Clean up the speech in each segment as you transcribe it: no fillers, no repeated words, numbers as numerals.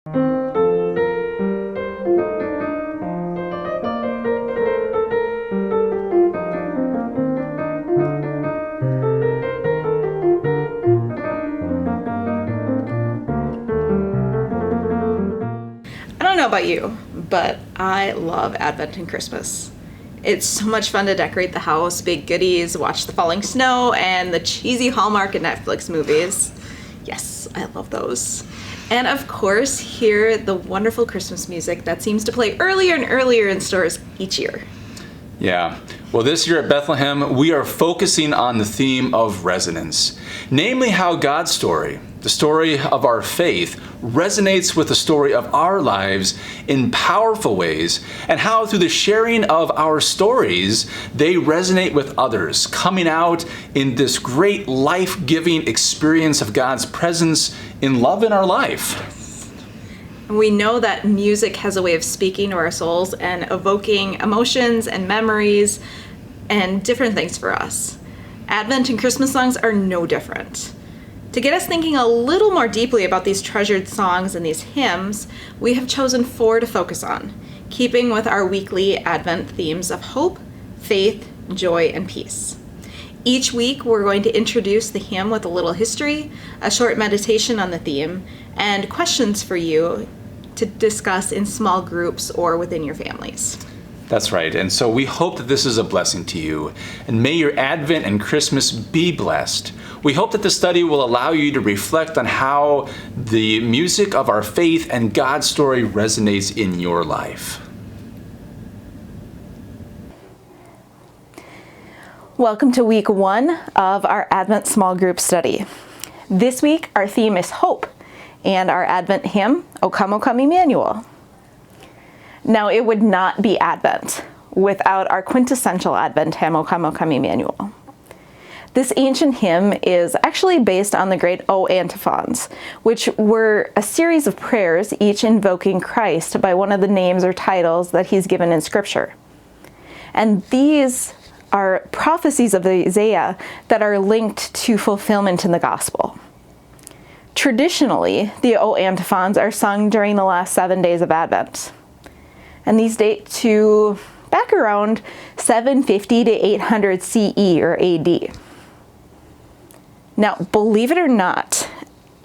I don't know about you, but I love Advent and Christmas. It's so much fun to decorate the house, bake goodies, watch the falling snow, and the cheesy Hallmark and Netflix movies. Yes, I love those. And of course, hear the wonderful Christmas music that seems to play earlier and earlier in stores each year. Yeah. Well, this year at Bethlehem, we are focusing on the theme of resonance, namely how God's story, the story of our faith, resonates with the story of our lives in powerful ways, and how through the sharing of our stories, they resonate with others, coming out in this great life-giving experience of God's presence in love in our life. We know that music has a way of speaking to our souls and evoking emotions and memories and different things for us. Advent and Christmas songs are no different. To get us thinking a little more deeply about these treasured songs and these hymns, we have chosen 4 to focus on, keeping with our weekly Advent themes of hope, faith, joy, and peace. Each week, we're going to introduce the hymn with a little history, a short meditation on the theme, and questions for you to discuss in small groups or within your families. That's right. And so we hope that this is a blessing to you. And may your Advent and Christmas be blessed. We hope that the study will allow you to reflect on how the music of our faith and God's story resonates in your life. Welcome to week 1 of our Advent small group study. This week, our theme is hope, and our Advent hymn, O Come Emmanuel. Now, it would not be Advent without our quintessential Advent hymn, O Come Emmanuel. This ancient hymn is actually based on the great O antiphons, which were a series of prayers, each invoking Christ by one of the names or titles that he's given in Scripture. And these are prophecies of Isaiah that are linked to fulfillment in the gospel. Traditionally, the O antiphons are sung during the last 7 days of Advent. And these date to back around 750 to 800 CE or AD. Now, believe it or not,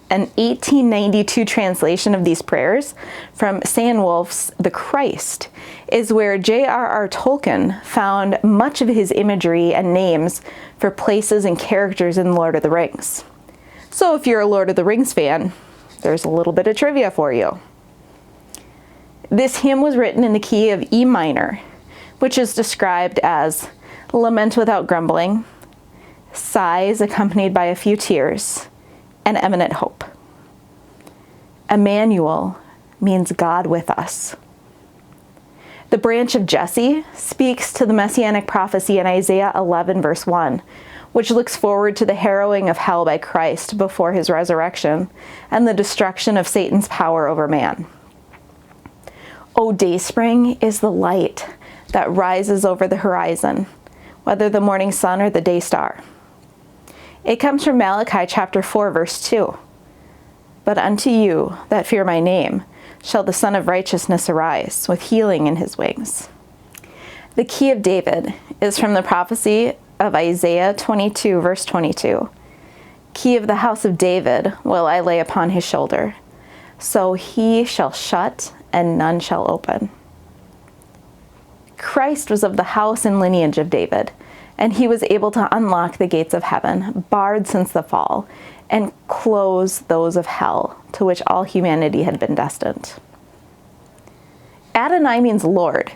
an 1892 translation of these prayers from Sainwolf's The Christ is where J.R.R. Tolkien found much of his imagery and names for places and characters in Lord of the Rings. So if you're a Lord of the Rings fan, there's a little bit of trivia for you. This hymn was written in the key of E minor, which is described as lament without grumbling, sighs accompanied by a few tears, and eminent hope. Emmanuel means God with us. The branch of Jesse speaks to the messianic prophecy in Isaiah 11, verse 1, which looks forward to the harrowing of hell by Christ before his resurrection and the destruction of Satan's power over man. O Dayspring is the light that rises over the horizon, whether the morning sun or the day star. It comes from Malachi chapter 4, verse 2. But unto you that fear my name shall the Son of Righteousness arise with healing in his wings. The key of David is from the prophecy of Isaiah 22, verse 22. Key of the house of David will I lay upon his shoulder, so he shall shut and none shall open. Christ was of the house and lineage of David, and he was able to unlock the gates of heaven, barred since the fall, and close those of hell to which all humanity had been destined. Adonai means Lord,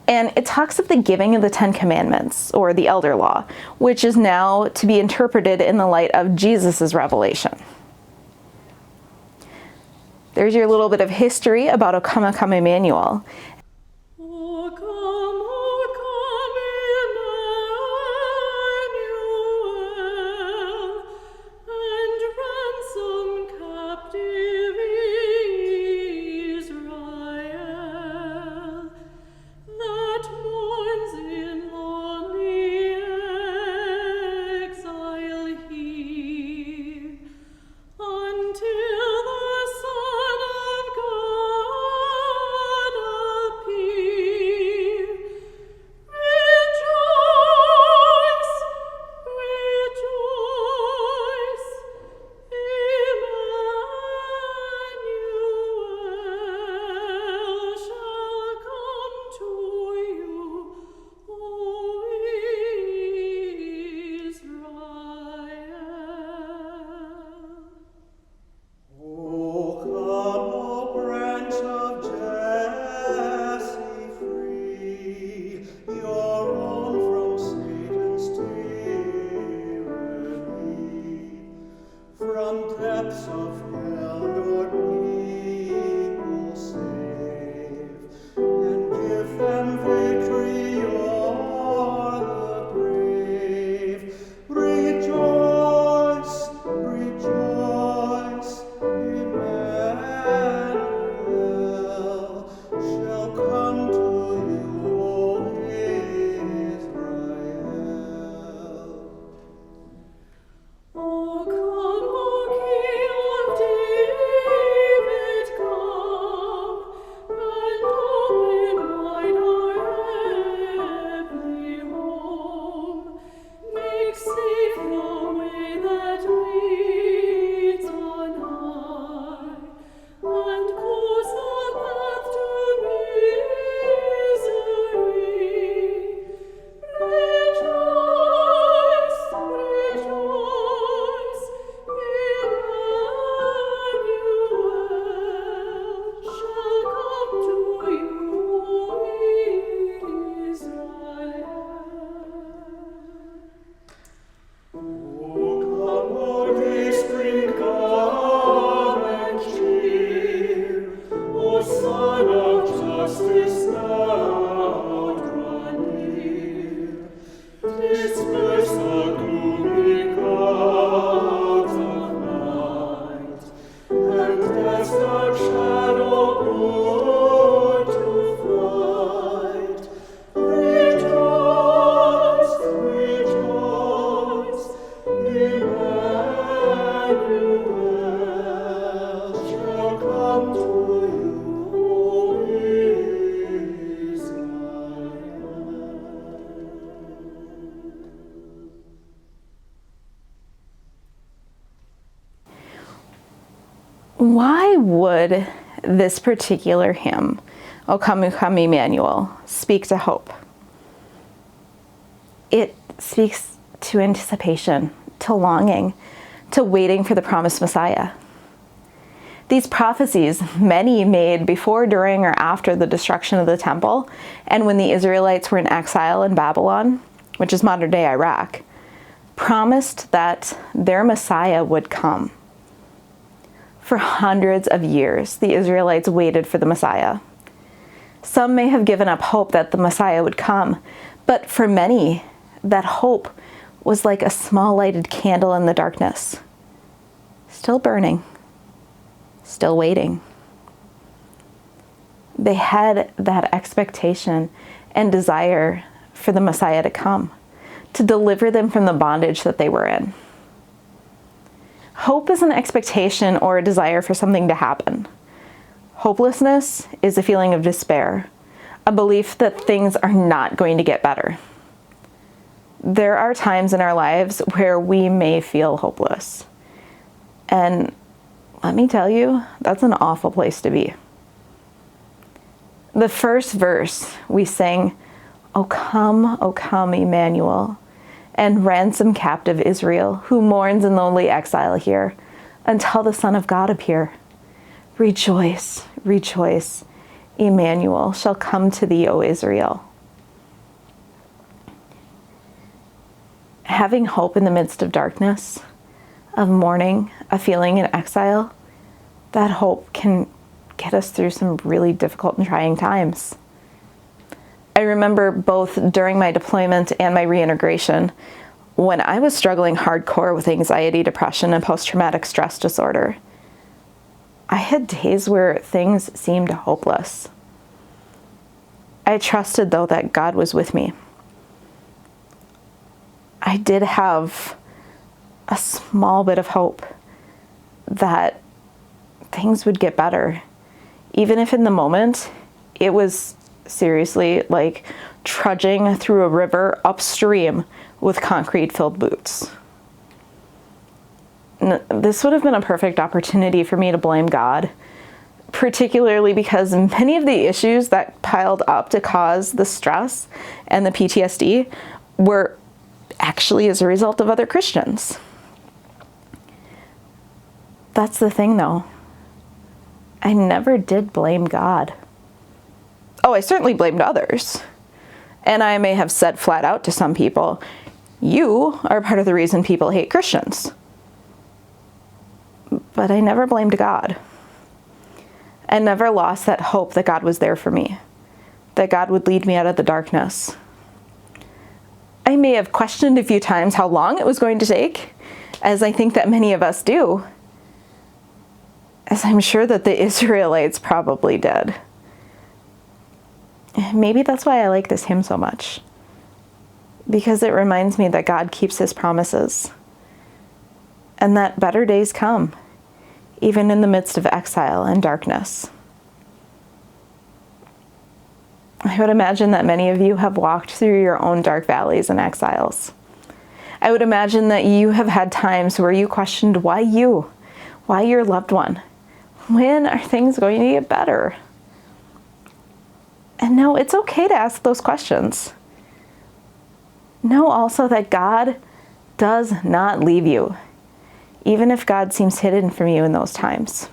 and it talks of the giving of the 10 Commandments, or the Elder Law, which is now to be interpreted in the light of Jesus' revelation. There's your little bit of history about O Come Emmanuel. Until the Son of God Why would this particular hymn, O Come Emmanuel, speak to hope? It speaks to anticipation, to longing, to waiting for the promised Messiah. These prophecies, many made before, during, or after the destruction of the temple, and when the Israelites were in exile in Babylon, which is modern-day Iraq, promised that their Messiah would come. For hundreds of years, the Israelites waited for the Messiah. Some may have given up hope that the Messiah would come, but for many, that hope was like a small lighted candle in the darkness, still burning, still waiting. They had that expectation and desire for the Messiah to come, to deliver them from the bondage that they were in. Hope is an expectation or a desire for something to happen. Hopelessness is a feeling of despair, a belief that things are not going to get better. There are times in our lives where we may feel hopeless. And let me tell you, that's an awful place to be. The first verse we sing, O come, Emmanuel, and ransom captive Israel, who mourns in lonely exile here, until the Son of God appear. Rejoice, rejoice, Emmanuel shall come to thee, O Israel. Having hope in the midst of darkness, of mourning, of feeling in exile, that hope can get us through some really difficult and trying times. I remember both during my deployment and my reintegration, when I was struggling hardcore with anxiety, depression, and post-traumatic stress disorder. I had days where things seemed hopeless. I trusted, though, that God was with me. I did have a small bit of hope that things would get better, even if in the moment it was seriously like trudging through a river upstream with concrete-filled boots. This would have been a perfect opportunity for me to blame God, particularly because many of the issues that piled up to cause the stress and the PTSD were actually as a result of other Christians. That's the thing, though. I never did blame God. Oh, I certainly blamed others. And I may have said flat out to some people, you are part of the reason people hate Christians. But I never blamed God. I never lost that hope that God was there for me, that God would lead me out of the darkness. I may have questioned a few times how long it was going to take, as I think that many of us do, as I'm sure that the Israelites probably did. Maybe that's why I like this hymn so much, because it reminds me that God keeps his promises and that better days come, even in the midst of exile and darkness. I would imagine that many of you have walked through your own dark valleys and exiles. I would imagine that you have had times where you questioned why you, why your loved one, when are things going to get better? And no, it's okay to ask those questions. Know also that God does not leave you, even if God seems hidden from you in those times.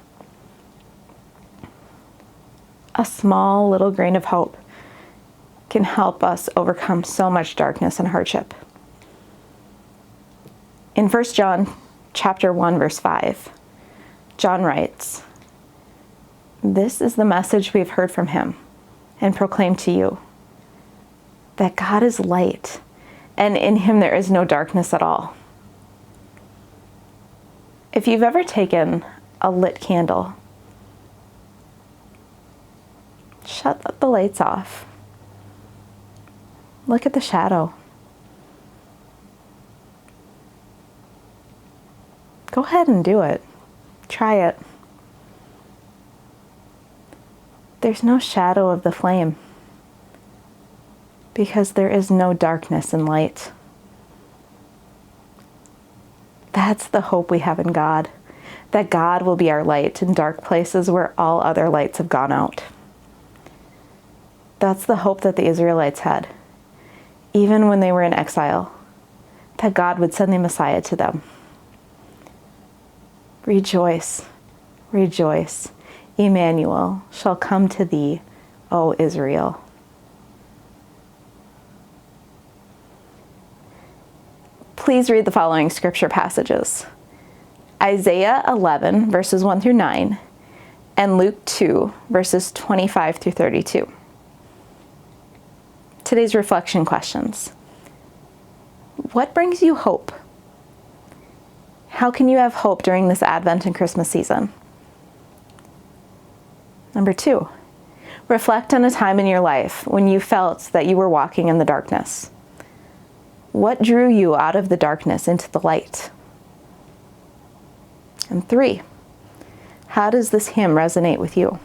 A small little grain of hope can help us overcome so much darkness and hardship. In 1 John chapter 1, verse 5, John writes, "This is the message we've heard from him and proclaim to you, that God is light, and in him there is no darkness at all." If you've ever taken a lit candle Shut the lights off. Look at the shadow. Go ahead and do it. Try it. There's no shadow of the flame because there is no darkness in light. That's the hope we have in God, that God will be our light in dark places where all other lights have gone out. That's the hope that the Israelites had, even when they were in exile, that God would send the Messiah to them. Rejoice, rejoice. Emmanuel shall come to thee, O Israel. Please read the following scripture passages: Isaiah 11, verses 1 through 9, and Luke 2, verses 25 through 32. Today's reflection questions. What brings you hope? How can you have hope during this Advent and Christmas season? Number 2, reflect on a time in your life when you felt that you were walking in the darkness. What drew you out of the darkness into the light? And 3, how does this hymn resonate with you?